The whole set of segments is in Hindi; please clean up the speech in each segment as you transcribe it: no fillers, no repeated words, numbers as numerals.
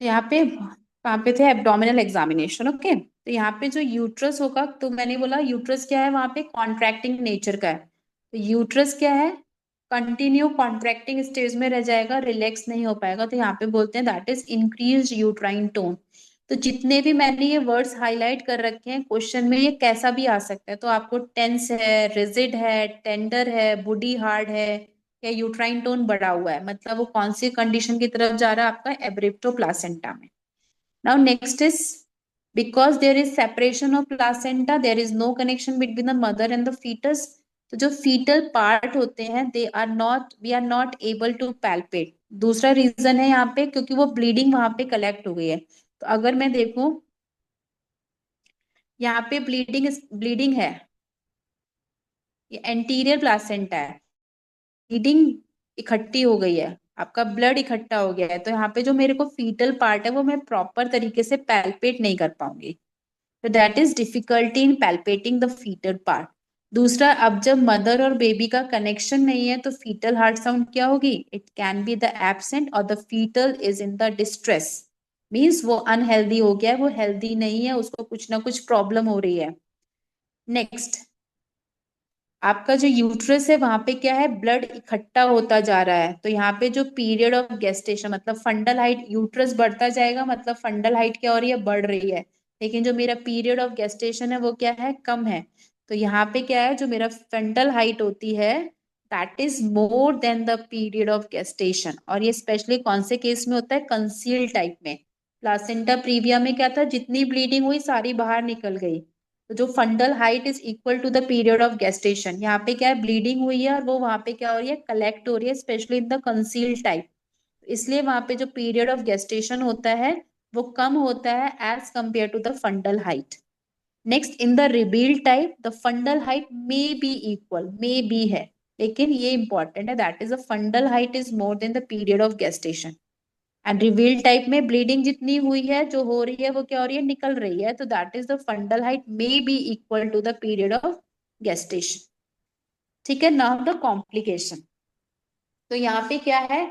यहाँ पे कहाँ पे थे, एब्डोमिनल एग्जामिनेशन। ओके, तो यहाँ पे जो यूट्रस होगा, तो मैंने बोला यूट्रस क्या है, वहां पे कॉन्ट्रैक्टिंग नेचर का है। तो यूट्रस क्या है, कंटिन्यू कॉन्ट्रैक्टिंग स्टेज में रह जाएगा, रिलैक्स नहीं हो पाएगा। तो यहाँ पे बोलते हैं that is increase uterine tone. तो जितने भी मैंने ये वर्ड्स हाईलाइट कर रखे हैं क्वेश्चन में, ये कैसा भी आ सकता है। तो आपको टेंस है, रिजिड है, टेंडर है, बॉडी हार्ड है, या यूट्राइन टोन बढ़ा हुआ है, मतलब वो कौन सी कंडीशन की तरफ जा रहा है, आपका एब्रिप्टो प्लासेंटा में। Now next is, because there is separation of placenta there is no connection between the mother and the fetus. तो जो फीटल पार्ट होते हैं, they are not, we are not able to palpate. दूसरा रीजन है यहाँ पे, क्योंकि वो ब्लीडिंग वहां पे कलेक्ट हो गई है। तो अगर मैं देखूं, यहाँ पे ब्लीडिंग ब्लीडिंग है, ये एंटीरियर प्लासेंटा है, ब्लीडिंग इकट्ठी हो गई है, आपका ब्लड इकट्ठा हो गया है। तो यहाँ पे जो मेरे को फीटल पार्ट है वो मैं प्रॉपर तरीके से पैल्पेट नहीं कर पाऊंगी। तो that is difficulty in palpating the foetal part. दूसरा, अब जब मदर और बेबी का कनेक्शन नहीं है, तो फीटल हार्ट साउंड क्या होगी, it can be the absent और the foetal is in the distress. Means वो अनहेल्दी हो गया है, वो हेल्दी नहीं है, उसको कुछ ना कुछ प्रॉब्लम हो रही है। नेक्स्ट, आपका जो यूट्रस है वहां पे क्या है, ब्लड इकट्ठा होता जा रहा है। तो यहाँ पे जो पीरियड ऑफ गेस्टेशन, मतलब फंडल हाइट, यूट्रस बढ़ता जाएगा, मतलब फंडल हाइट क्या हो रही है, बढ़ रही है। लेकिन जो मेरा पीरियड ऑफ गेस्टेशन है वो क्या है, कम है। तो यहाँ पे क्या है, जो मेरा फंडल हाइट होती है, that is more than the period of gestation. और ये स्पेशली कौन से केस में होता है, कंसील टाइप में। प्लासेंटा प्रीविया में क्या था, जितनी ब्लीडिंग हुई सारी बाहर निकल गई। तो जो fundal height is equal to the period of gestation, यहाँ पे क्या है, ब्लीडिंग हुई है और वो वहां पे क्या हो रही है, कलेक्ट हो रही है, specially in the conceal type. इसलिए वहां पे जो पीरियड ऑफ गेस्टेशन होता है वो कम होता है as compare to the fundal height. Next, in the रिबील type the fundal height may be equal, may be है, लेकिन ये इंपॉर्टेंट है, that is the fundal height is more than the period of gestation. And reveal type में ब्लीडिंग जितनी हुई है, जो हो रही है, वो क्या हो रही है, निकल रही है। तो that is the fundal height may be equal to the period of gestation. ठीक है, नाउ द कॉम्प्लिकेशन। तो यहाँ पे क्या है,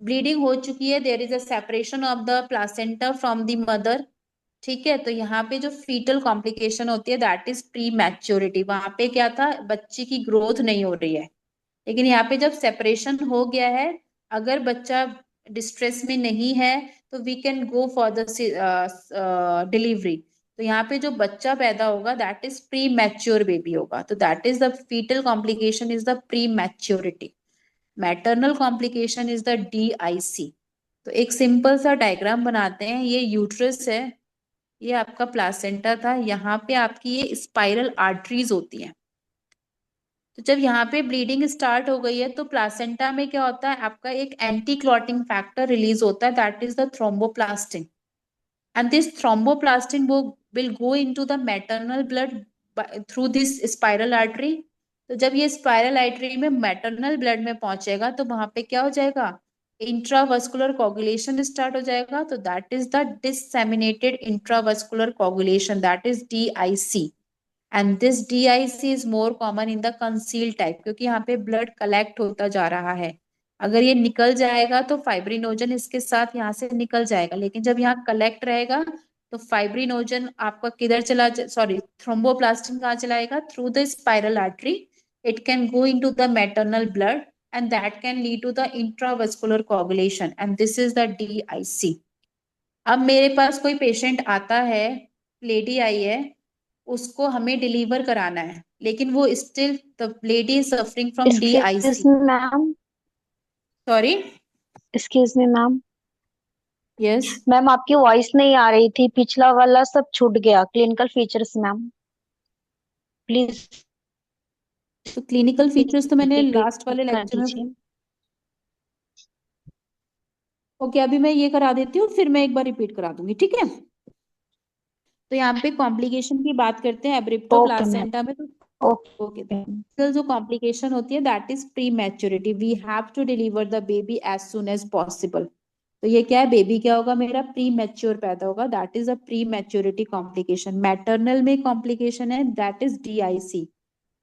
ब्लीडिंग हो चुकी है, there is a separation of the placenta from the mother. ठीक है, तो यहाँ पे जो फीटल कॉम्प्लिकेशन होती है दैट इज प्री मैच्योरिटी। वहां पे क्या था, बच्चे की ग्रोथ नहीं हो रही है। लेकिन यहाँ पे जब सेपरेशन हो गया है, अगर बच्चा डिस्ट्रेस में नहीं है, तो we can go for the delivery. तो यहाँ पे जो बच्चा पैदा होगा that is premature baby होगा। तो that is the fetal complication is the prematurity. Maternal complication is the DIC। तो एक सिंपल सा डायग्राम बनाते हैं, ये यूट्रस है, ये आपका प्लासेंटा था, यहाँ पे आपकी ये स्पाइरल आर्टरीज होती हैं। तो जब यहाँ पे ब्लीडिंग स्टार्ट हो गई है, तो प्लासेंटा में क्या होता है, आपका एक एंटी क्लॉटिंग फैक्टर रिलीज होता है, that is the thromboplastin. And this thromboplastin वो will go into the maternal blood through this spiral artery. तो जब ये स्पाइरल आर्टरी में मैटरनल ब्लड में पहुंचेगा, तो वहां पे क्या हो जाएगा, इंट्रावस्कुलर कोगुलेशन स्टार्ट हो जाएगा। तो that is the disseminated intravascular coagulation, that is DIC। And this DIC is more common in the conceal type, क्योंकि यहाँ पे ब्लड कलेक्ट होता जा रहा है। अगर ये निकल जाएगा तो फाइब्रिनोजन इसके साथ यहाँ से निकल जाएगा, लेकिन जब यहाँ कलेक्ट रहेगा, तो फाइब्रिनोजन आपका किधर चला, सॉरी, थ्रोम्बोप्लास्टिन कहाँ चलाएगा, through the spiral artery. It can go into the maternal blood and that can lead to the intravascular coagulation, and this is the DIC। अब मेरे पास कोई पेशेंट आता है, लेडी आई है, उसको हमें डिलीवर कराना है, लेकिन वो still the lady is suffering from excuse DIC। Me ma'am. Sorry. Excuse me ma'am. Yes. Ma'am आपकी वॉइस नहीं आ रही थी, पिछला वाला सब छूट गया। क्लिनिकल फीचर्स मैम, प्लीज तो क्लिनिकल फीचर्स तो मैंने लास्ट रिपीट वाले कर लेक्चर में। दीजिए। ओके, अभी मैं ये करा देती हूँ, फिर मैं एक बार रिपीट करा दूंगी, ठीक है। तो यहाँ पे कॉम्प्लिकेशन की बात करते हैं एब्रिप्टो ओके मैम। प्लासेंटा में। तो ओके, ओके। जो कॉम्प्लिकेशन होती है that is prematurity, we have to deliver the baby as soon as possible. तो ये क्या है, बेबी क्या होगा, मेरा प्री मैच्योर पैदा होगा, that is a pre maturity complication. Maternal में कॉम्प्लिकेशन है, दैट इज DIC।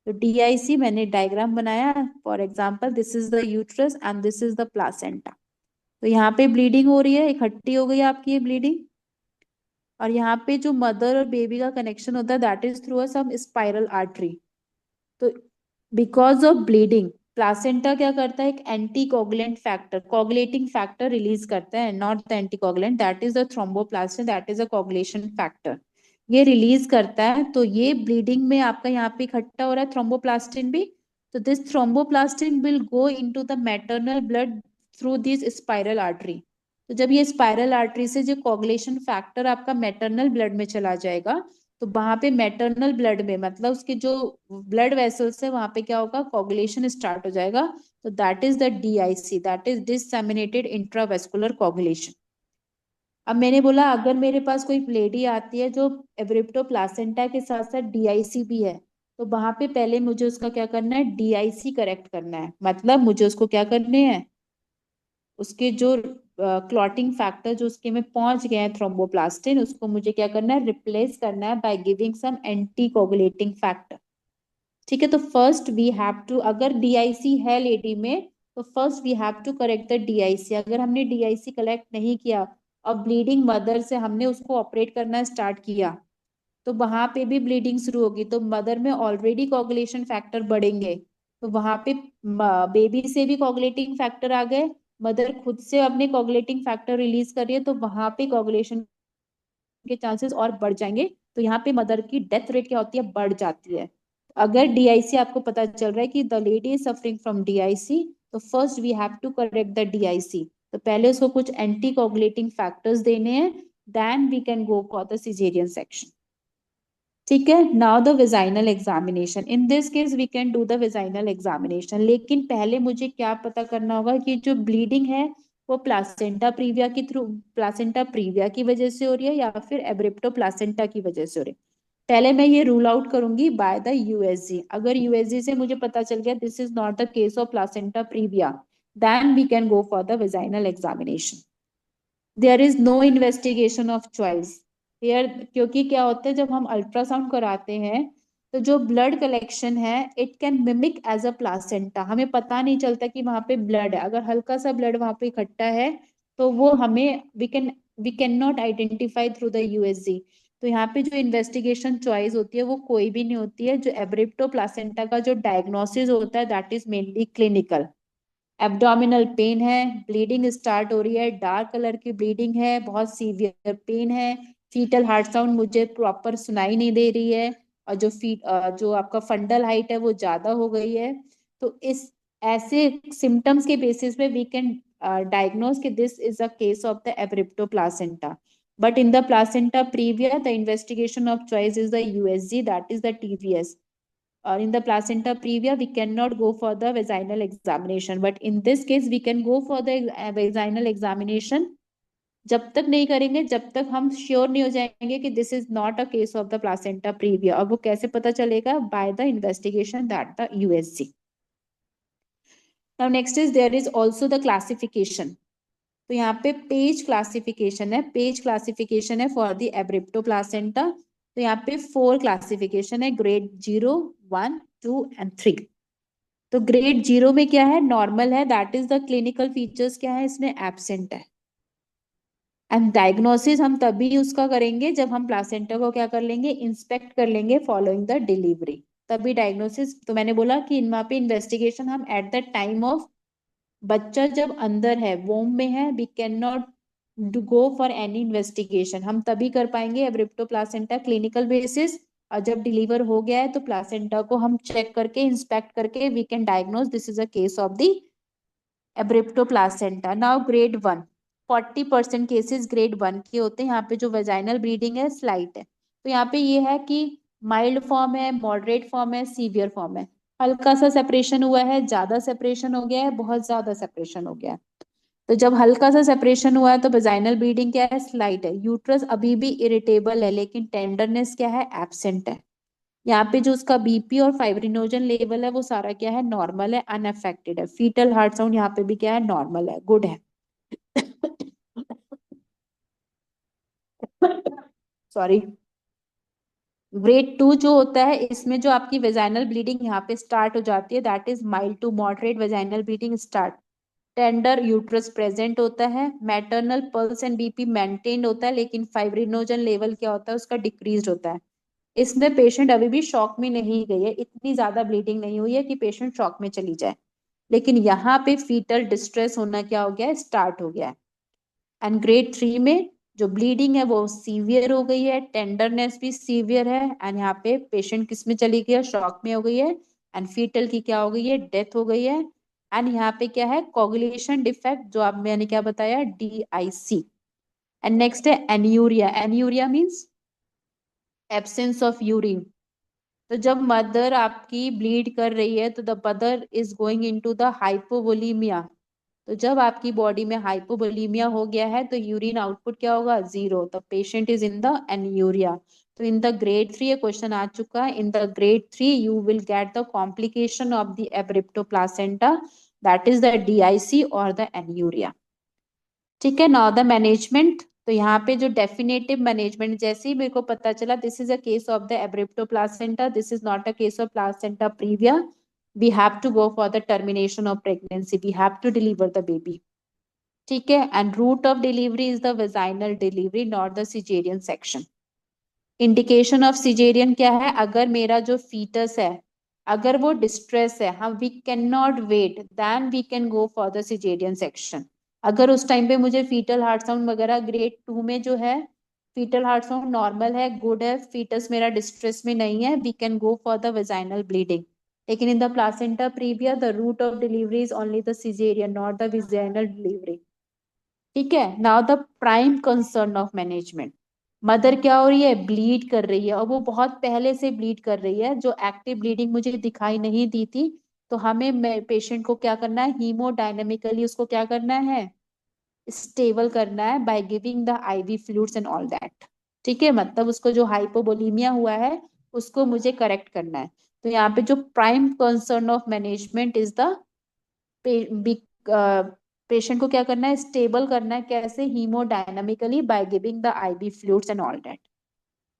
तो DIC मैंने डायग्राम बनाया, for example this is the uterus and this is the placenta. तो यहाँ पे ब्लीडिंग हो रही है, इकट्ठी हो गई आपकी ये ब्लीडिंग। और यहाँ पे जो मदर और बेबी का कनेक्शन होता है that is through a some spiral artery. तो बिकॉज ऑफ ब्लीडिंग प्लासेंटा क्या करता है, एक anticoagulant factor, coagulating factor release करता है, not the anticoagulant, that is the thromboplastin, that is a coagulation factor. ये रिलीज करता है, तो ये ब्लीडिंग में आपका यहाँ पे इकट्ठा हो रहा है थ्रोम्बोप्लास्टिन भी। तो this thromboplastin will go into the maternal blood through this spiral artery. तो जब ये स्पाइरल आर्टरी से जो कोगुलेशन फैक्टर आपका मैटरनल ब्लड में चला जाएगा, तो वहां पे मैटरनल ब्लड में मतलब उसके जो ब्लड वेसल्स है वहां पे क्या होगा, कोगुलेशन स्टार्ट हो जाएगा। तो that is the DIC, that is disseminated intravascular coagulation. अब मैंने बोला अगर मेरे पास कोई लेडी आती है जो एब्रिप्टो प्लासेंटा के साथ साथ डीआईसी भी है, तो वहां पे पहले मुझे उसका क्या करना है, डीआईसी करेक्ट करना है। मतलब मुझे उसको क्या करने हैं, उसके जो क्लॉटिंग फैक्टर जो उसके में पहुंच गए हैं थ्रोम्बोप्लास्टिन, उसको मुझे क्या करना है, रिप्लेस करना है by giving some anticoagulating factor. ठीक है, तो फर्स्ट वी हैव टू, अगर डीआईसी है लेडी में, तो first we have to correct the DIC. अगर हमने डीआईसी कलेक्ट नहीं किया और ब्लीडिंग मदर से हमने उसको ऑपरेट करना स्टार्ट किया, तो वहां पे भी ब्लीडिंग शुरू होगी, तो मदर में ऑलरेडी कोगुलेशन फैक्टर बढ़ेंगे, तो वहां पे बेबी से भी कोगुलेटिंग फैक्टर आ गए, मदर खुद से अपने कोगुलेटिंग फैक्टर रिलीज कर रही है, तो वहां पे कोगुलेशन के चांसेस और बढ़ जाएंगे। तो यहाँ पे मदर की डेथ रेट क्या होती है, बढ़ जाती है। अगर डीआईसी आपको पता चल रहा है कि the lady is suffering from DIC, तो first we have to correct the DIC. तो पहले उसको कुछ एंटी कोगुलेटिंग फैक्टर्स देने हैं, then we can go for the caesarean section. ठीक है, now the vaginal examination, in this case we can do the vaginal examination. लेकिन पहले मुझे क्या पता करना होगा कि जो ब्लीडिंग है वो प्लासेंटा प्रीविया की थ्रू, प्लासेंटा प्रीविया की वजह से हो रही है या फिर एब्रिप्टो प्लासेंटा की वजह से हो रही है। पहले मैं ये रूल आउट करूंगी बाय द यूएसजी। अगर यूएसजी से मुझे पता चल गया this is not the case of placenta previa, then we can go for the vaginal examination. There is no investigation of choice here, क्योंकि क्या होता है जब हम अल्ट्रासाउंड कराते हैं, तो जो ब्लड कलेक्शन है it can mimic as a placenta, हमें पता नहीं चलता कि वहां पे ब्लड है। अगर हल्का सा ब्लड वहां पे इकट्ठा है, तो वो हमें we can not identify through the USG. तो यहाँ पे जो इन्वेस्टिगेशन चॉइस होती है वो कोई भी नहीं होती है। जो एब्रिप्टो प्लासेंटा का जो डायग्नोसिस होता है that is mainly clinical. Abdominal pain है, ब्लीडिंग स्टार्ट हो रही है, डार्क कलर की ब्लीडिंग है, बहुत सीवियर पेन है, फीटल हार्ट साउंड मुझे प्रॉपर सुनाई नहीं दे रही है, और जो आपका फंडल हाइट है वो ज्यादा हो गई है। तो इस ऐसे सिम्टम्स के बेसिस पे वी कैन डायग्नोज कि this is a case of the abruptio placenta. But in the placenta praevia the investigation of choice is the USG, that is the TVS. or in the placenta previa we cannot go for the vaginal examination, but in this case we can go for the vaginal examination। जब तक नहीं करेंगे जब तक हम श्योर नहीं हो जाएंगे कि this is not a case of the placenta previa. और वो कैसे पता चलेगा, by the investigation that the USG. Now next is there is also the classification. तो यहाँ पे पेज क्लासिफिकेशन है, पेज क्लासिफिकेशन है फॉर द एब्रिप्टो प्लासेंटा। तो यहाँ पे 4 क्लासिफिकेशन है, ग्रेड 0, 1, 2 एंड 3। तो ग्रेड 0 में क्या है, नॉर्मल है, that is the clinical features क्या है इसमें, एब्सेंट है। एंड डायग्नोसिस हम तभी उसका करेंगे जब हम प्लासेंटा को क्या कर लेंगे, इंस्पेक्ट कर लेंगे फॉलोइंग द डिलीवरी, तभी डायग्नोसिस। तो मैंने बोला कि वहां पे इन्वेस्टिगेशन हम एट द टाइम ऑफ बच्चा जब अंदर है वोम में है, we can not go for any investigation, हम तभी कर पाएंगे एब्रिप्टो प्लासेंटा क्लिनिकल बेसिस। और जब डिलीवर हो गया है तो प्लासेंटा को हम चेक करके इंस्पेक्ट करके we can diagnose this is a case of the abruptio placenta. Now grade 1, 40% cases grade 1 के होते हैं। यहाँ पे जो वेजाइनल ब्लीडिंग है स्लाइट है, तो यहाँ पे ये है कि माइल्ड फॉर्म है, मॉडरेट फॉर्म है, सीवियर फॉर्म है। हल्का सा सेपरेशन हुआ है, ज्यादा सेपरेशन हो गया है, बहुत ज्यादा सेपरेशन हो गया है। तो जब हल्का सा सेपरेशन हुआ है तो वेजाइनल ब्लीडिंग क्या है, स्लाइट है। यूट्रस अभी भी इरिटेबल है लेकिन टेंडरनेस क्या है, एब्सेंट है। यहाँ पे जो उसका बीपी और फाइब्रिनोजन लेवल है वो सारा क्या है, नॉर्मल है, अनअफेक्टेड है। फीटल हार्ट साउंड यहाँ पे भी क्या है, नॉर्मल है, गुड है। सॉरी। ग्रेड 2 जो होता है इसमें जो आपकी वेजाइनल ब्लीडिंग यहाँ पे स्टार्ट हो जाती है that is mild to moderate vaginal bleeding start. Tender uterus present होता है, maternal pulse and BP maintained होता है, लेकिन फाइब्रिनोजन लेवल क्या होता है उसका डिक्रीज होता है। इसमें पेशेंट अभी भी शॉक में नहीं गई है, इतनी ज्यादा ब्लीडिंग नहीं हुई है कि पेशेंट शॉक में चली जाए, लेकिन यहाँ पे फीटल डिस्ट्रेस होना क्या हो गया है, स्टार्ट हो गया है। एंड ग्रेड 3 में जो ब्लीडिंग है वो सीवियर हो गई है, टेंडरनेस भी सीवियर है, एंड यहाँ पे पेशेंट किस में चली गई है, शॉक में हो गई है, एंड फीटल की क्या हो गई है, डेथ हो गई है। एंड यहाँ पे क्या है, कोगुलेशन डिफेक्ट, जो आप मैंने क्या बताया, DIC। एंड नेक्स्ट है anuria. Anuria means absence of urine. तो जब मदर आपकी ब्लीड कर रही है तो the mother is going into the hypovolaemia. तो जब आपकी बॉडी में हाइपोवोलीमिया हो गया है तो यूरिन आउटपुट क्या होगा, zero. The patient is in the anuria. तो इन द ग्रेड 3 ये क्वेश्चन आ चुका है, in the grade 3 you will get the complication of the abruptio placenta, that is the DIC और द एन्यूरिया। ठीक है, नाउ द मैनेजमेंट। तो यहाँ पे जो डेफिनेटिव मैनेजमेंट, जैसे ही मेरे को पता चला this is a case of the abruptio placenta, this is not a case of placenta praevia, we have to go for the termination of pregnancy, we have to deliver the baby. ठीक है, and route of delivery is the vaginal delivery, not the caesarean section. Indication of caesarean क्या है, अगर मेरा जो फीटस है अगर वो डिस्ट्रेस है, हम we can not wait, then we can go for the caesarean section. अगर उस टाइम पे मुझे फीटल हार्ट साउंड वगैरह ग्रेड 2 में जो है, फीटल हार्ट साउंड नॉर्मल है, गुड है, फीटस मेरा डिस्ट्रेस में नहीं है, we can go for the vaginal bleeding. लेकिन in the placenta praevia the route of delivery is only the caesarean, not the vaginal delivery. ठीक है, now the prime concern of management, mother क्या हो रही है, ब्लीड कर रही है, और वो बहुत पहले से ब्लीड कर रही है, जो एक्टिव ब्लीडिंग मुझे दिखाई नहीं दी थी। तो हमें पेशेंट को क्या करना है, हीमोडायनेमिकली उसको क्या करना है, स्टेबल करना है, by giving the IV fluids and all that. ठीक है, मतलब उसको जो हाइपोवोलीमिया हुआ है उसको मुझे करेक्ट करना है। तो यहाँ पे जो prime concern of management is the patient को क्या करना है, स्टेबल करना है, कैसे, haemodynamically by giving the IV fluids and all that.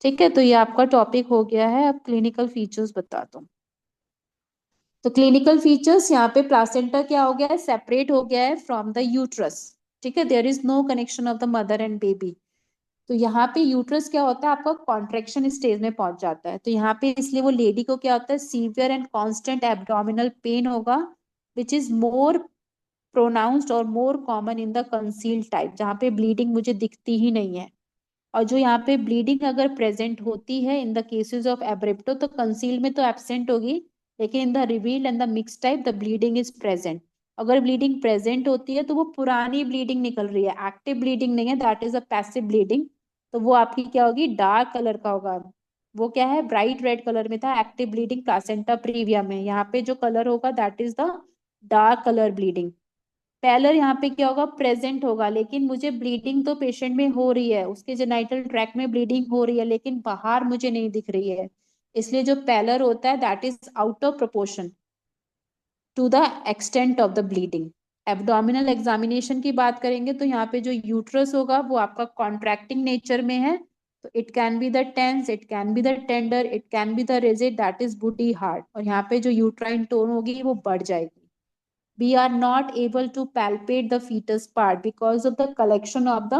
ठीक है, तो ये आपका टॉपिक हो गया है। अब क्लिनिकल फीचर्स बता दो। तो क्लिनिकल फीचर्स, यहाँ पे प्लासेंटा क्या हो गया है, सेपरेट हो गया है फ्रॉम द यूट्रस। ठीक है, there is no connection of the mother and baby. तो यहाँ पे यूट्रस क्या होता है, आपका कॉन्ट्रेक्शन स्टेज में पहुंच जाता है, तो यहाँ पे इसलिए वो लेडी को क्या होता है, severe and constant abdominal pain होगा, विच इज मोर प्रोनाउंस्ड और मोर common in the conceal type, जहाँ पे ब्लीडिंग मुझे दिखती ही नहीं है। और जो यहाँ पे ब्लीडिंग अगर प्रेजेंट होती है इन द केसेस ऑफ एब्रेप्टो, तो कंसील में तो एब्सेंट होगी, लेकिन in the revealed and the mixed type the bleeding is present. अगर ब्लीडिंग प्रेजेंट होती है तो वो पुरानी ब्लीडिंग निकल रही है, एक्टिव ब्लीडिंग नहीं है, that is a passive bleeding. तो वो आपकी क्या होगी, डार्क कलर का होगा। वो क्या है, ब्राइट रेड कलर में था एक्टिव ब्लीडिंग प्लासेंटा प्रीविया में, यहाँ पे जो कलर होगा that is the dark colour bleeding. Pallor यहाँ पे क्या होगा, प्रेजेंट होगा, लेकिन मुझे ब्लीडिंग तो पेशेंट में हो रही है, उसके जेनाइटल ट्रैक्ट में ब्लीडिंग हो रही है, लेकिन बाहर मुझे नहीं दिख रही है, इसलिए जो पैलर होता है that is out of proportion to the extent of the bleeding. Abdominal examination की बात करेंगे तो यहाँ पे जो यूट्रस होगा वो आपका कॉन्ट्रैक्टिंग नेचर में है, तो it can be the tense, it can be the tender, it can be the rigid, that is woody hard, और यहाँ पे जो यूट्राइन टोन होगी वो बढ़ जाएगी। We are not able to palpate the fetus part because of the collection of the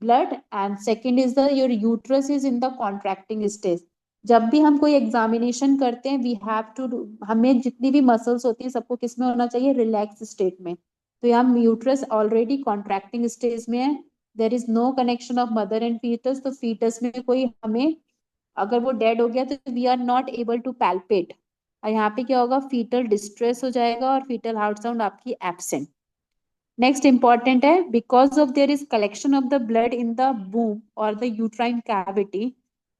blood, and second is the your uterus is in the contracting stage। जब भी हम कोई एग्जामिनेशन करते हैं वी हैव टू, हमें जितनी भी मसल्स होती हैं सबको किस में होना चाहिए, रिलैक्स स्टेट में। तो यहाँ यूट्रस ऑलरेडी कॉन्ट्रैक्टिंग स्टेज में है, there is no connection of mother and fetus, तो फीटस में कोई हमें, अगर वो डेड हो गया तो we are not able to palpate. और यहाँ पे क्या होगा, फीटल डिस्ट्रेस हो जाएगा और फीटल हार्ट साउंड आपकी एब्सेंट। नेक्स्ट इंपॉर्टेंट है, because of their is collection of the blood in the boom और द यूट्राइन कैविटी,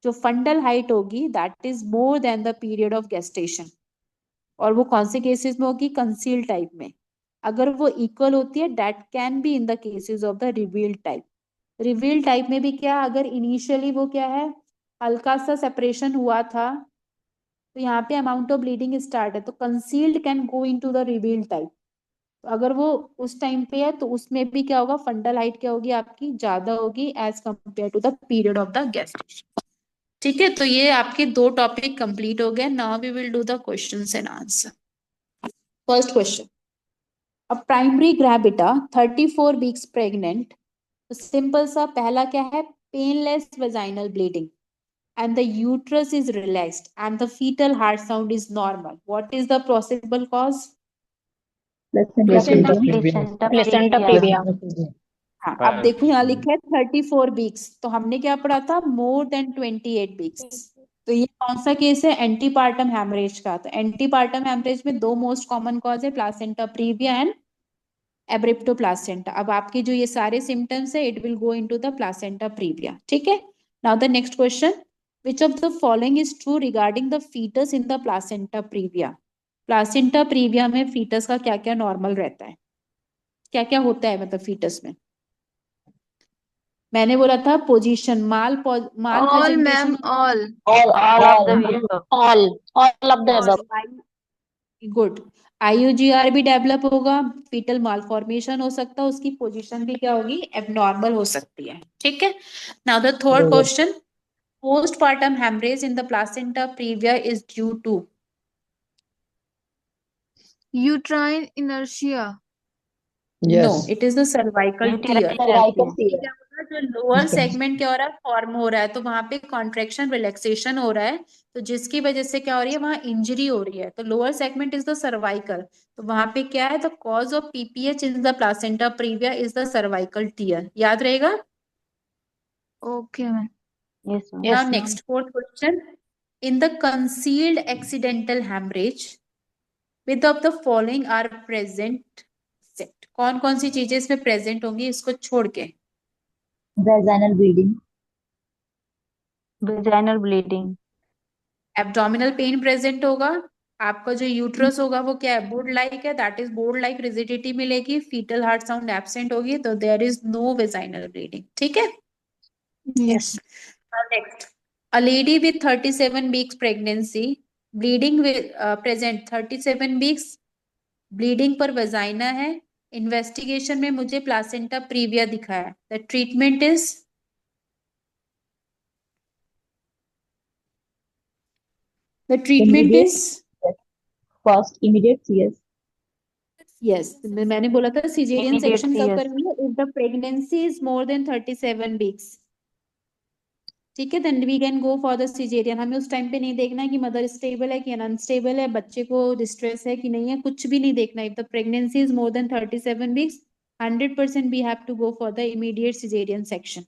जो फंडल हाइट होगी that is more than the period of gestation, और वो कौन से केसेस में होगी, कंसील टाइप में। अगर वो इक्वल होती है that can be in the cases of the revealed type. Revealed type में भी क्या, अगर इनिशियली वो क्या है, हल्का सा सेपरेशन हुआ था, तो यहाँ पे अमाउंट ऑफ ब्लीडिंग स्टार्ट है, तो concealed can go into the revealed type. तो अगर वो उस टाइम पे है तो उसमें भी क्या होगा, फंडल हाइट क्या होगी आपकी, ज्यादा होगी as compare to the period of the gestation. ठीक है, तो ये आपके दो टॉपिक कंप्लीट हो गए। Now we will do the questions and answer. First question, अब प्राइमरी ग्रेविटा 34 वीक्स प्रेग्नेंट, तो सिंपल सा पहला क्या है, painless vaginal bleeding and the uterus is relaxed and the fetal heart sound is normal. What is the possible cause? Placenta Placenta previa. previa. Placenta previa. Placenta previa. हाँ, अब देखो यहाँ लिखा है 34 वीक्स, तो हमने क्या पढ़ा था, मोर देन 28 वीक्स। तो ये कौन सा केस है, एंटीपार्टम हेमरेज का। तो एंटीपार्टम हेमरेज में दो मोस्ट कॉमन कॉज है, placenta previa and abruptio placenta. अब आपके जो ये सारे सिम्टम्स है, it will go into the placenta previa, ठीक है। Now the next question, which of the following is true regarding the fetus in the placenta previa. Placenta previa में फीटस का क्या क्या नॉर्मल रहता है, क्या क्या होता है मतलब फीटस में। मैंने बोला था position, mall All, presentation, ma'am, all. All of the above. All of the above. Good. IUGR भी डेवलप होगा, फीटल मालफॉर्मेशन हो सकता है, उसकी पोजीशन भी क्या होगी, एबनॉर्मल हो सकती है, ठीक है। नाउ द थर्ड बरोबर। Question, postpartum hemorrhage in the placenta previa is due to, Uterine inertia. no, yes. it is the cervical tear। Cervical ये क्या टीयर। होगा, जो लोअर सेगमेंट क्या हो रहा है, फॉर्म हो रहा है, तो वहां पे कॉन्ट्रेक्शन रिलैक्सेशन हो रहा है, तो जिसकी वजह से क्या हो रही है, वहां इंजरी हो रही है। तो lower segment is the cervical, तो वहां पे क्या है, the cause of PPH in the placenta previa is the cervical tear, याद रहेगा। Okay, ma'am. Yes ma'am. Now next fourth question, in the concealed accidental haemorrhage with of the following are present set, कौन कौन सी चीजें इसमें प्रेजेंट होंगी इसको छोड़ के। Vaginal bleeding. Vaginal bleeding. Abdominal pain present होगा, आपका जो यूट्रस होगा वो क्या है, बोर्ड लाइक है, that is board like rigidity मिलेगी, फीटल हार्ट साउंड एब्सेंट होगी, तो there is no vaginal bleeding, ठीक है। Yes. Next, a lady with 37 weeks pregnancy, bleeding with present 37 weeks, bleeding per vagina है, इन्वेस्टिगेशन में मुझे प्लासेंटा प्रीविया दिखा है, the treatment is, the treatment immediate. Is, first immediate yes. Yes, मैंने बोला था सिजेरियन इमीडिएट सेक्शन कब सीएस। करेंगे, if the pregnancy is more than 37 weeks, ठीक है, then we can go for the caesarean. हमें उस टाइम पे नहीं देखना है कि मदर स्टेबल है कि अनस्टेबल है, बच्चे को डिस्ट्रेस है कि नहीं है, कुछ भी नहीं देखना। If the pregnancy is more than 37 weeks, 100% we have to go for the immediate caesarean section,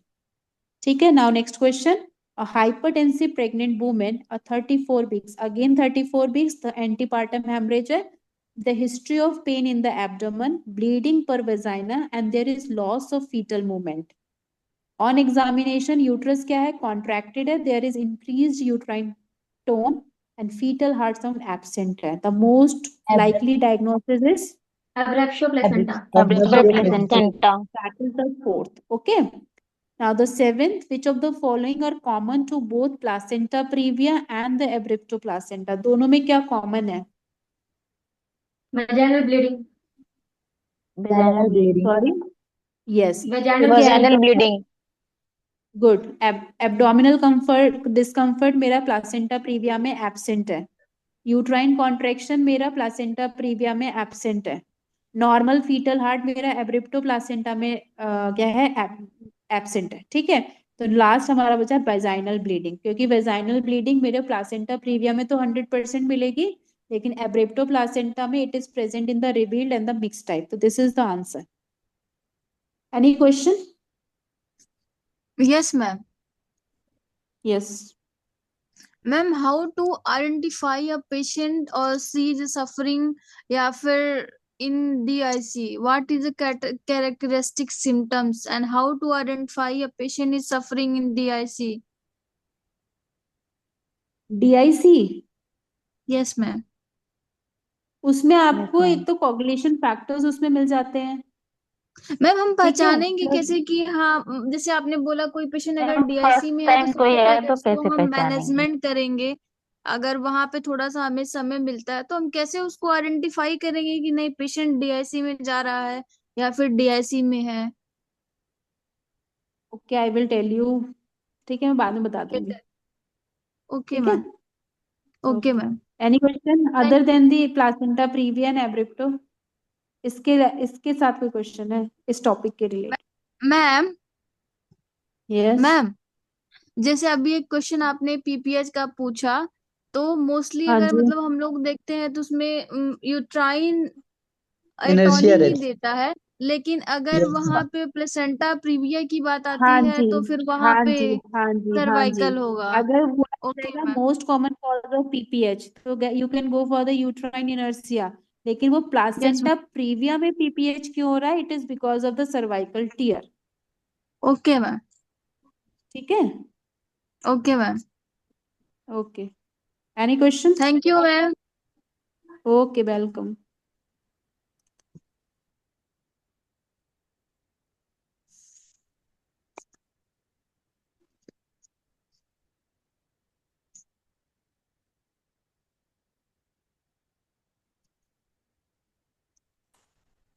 ठीक है। Now next question, a hypertensive pregnant woman, a 34 weeks, again 34 weeks, the antepartum hemorrhage है, the history of pain in the abdomen, bleeding per vagina, and there is loss of fetal movement. On examination, uterus क्या है, contracted है, there is increased uterine tone, and fetal heart sound absent है। The most likely diagnosis is Abruptio placenta. Abruptio abruptio placenta. Placenta. that is the fourth, okay. Now the seventh, which of the following are common to both placenta previa and the abrupto placenta? दोनों में क्या common है? Vaginal bleeding. Vaginal vaginal bleeding. Bleeding. Sorry. Yes. Vaginal क्या है? Vaginal bleeding. Good. Abdominal comfort, discomfort मेरा placenta previa में absent है. Uterine contraction मेरा placenta previa में absent है. नॉर्मल फीटल हार्ट मेरा एब्रिप्टो प्लासेंटा में क्या है, एब्सेंट है, ठीक है। तो लास्ट हमारा बचा वेजाइनल ब्लीडिंग, क्योंकि वेजाइनल ब्लीडिंग मेरे प्लासेंटा प्रीविया में तो 100% मिलेगी, लेकिन एब्रिप्टो प्लासेंटा में it is present in the revealed and the mixed type, तो this is the answer. Any question? Yes, ma'am. Yes. Ma'am, how to identify a patient or see the suffering या फिर in DIC? What is the characteristic symptoms and how to identify a patient is suffering in DIC? DIC, Yes, ma'am. उसमें यस आपको मैम। एक तो कॉगुलेशन फैक्टर्स उसमें मिल जाते हैं, मैम हम ठीक है। पहचानेंगे कैसे कि हाँ जैसे आपने बोला कोई पेशेंट अगर मैम डीआईसी फर्स्ट में है तो टाइम कोई सबसे है पहले तो उसको कैसे हम पहचानेंगे। मैनेजमेंट करेंगे। अगर वहां पे थोड़ा सा हमें समय मिलता है तो हम कैसे उसको आइडेंटिफाई करेंगे कि नहीं पेशेंट डीआईसी में जा रहा है या फिर डीआईसी में है। Okay, I will tell you, ठीक है, मैं बाद में बता दूंगी, ओके ठीक है। Ma'am. Okay okay, ma'am. Any question thank other than the placenta previa and abruptio? इसके इसके साथ कोई क्वेश्चन है इस टॉपिक के रिलेटेड? Ma'am yes. मैम जैसे अभी एक क्वेश्चन आपने पीपीएच का पूछा, तो मोस्टली हाँ अगर जी। मतलब हम लोग देखते हैं तो उसमें यूट्राइन इनर्शिया एटोनी ही रेट। देता है, लेकिन अगर यस। वहां पे प्लेसेंटा प्रीविया की बात आती हाँ है जी। तो फिर वहां हाँ पे जी। हाँ जी। हाँ जी। सर्वाइकल होगा। अगर वो ओके जाएगा ma'am. Most common cause of PPH, तो you can go for the uterine inertia. लेकिन वो यस प्लासेंटा प्रीविया में पीपीएच क्यों हो रहा है? It is because of the cervical tear. Okay ma'am. ठीक है। Okay ma'am. Okay. Any question? Thank you ma'am. Okay, welcome.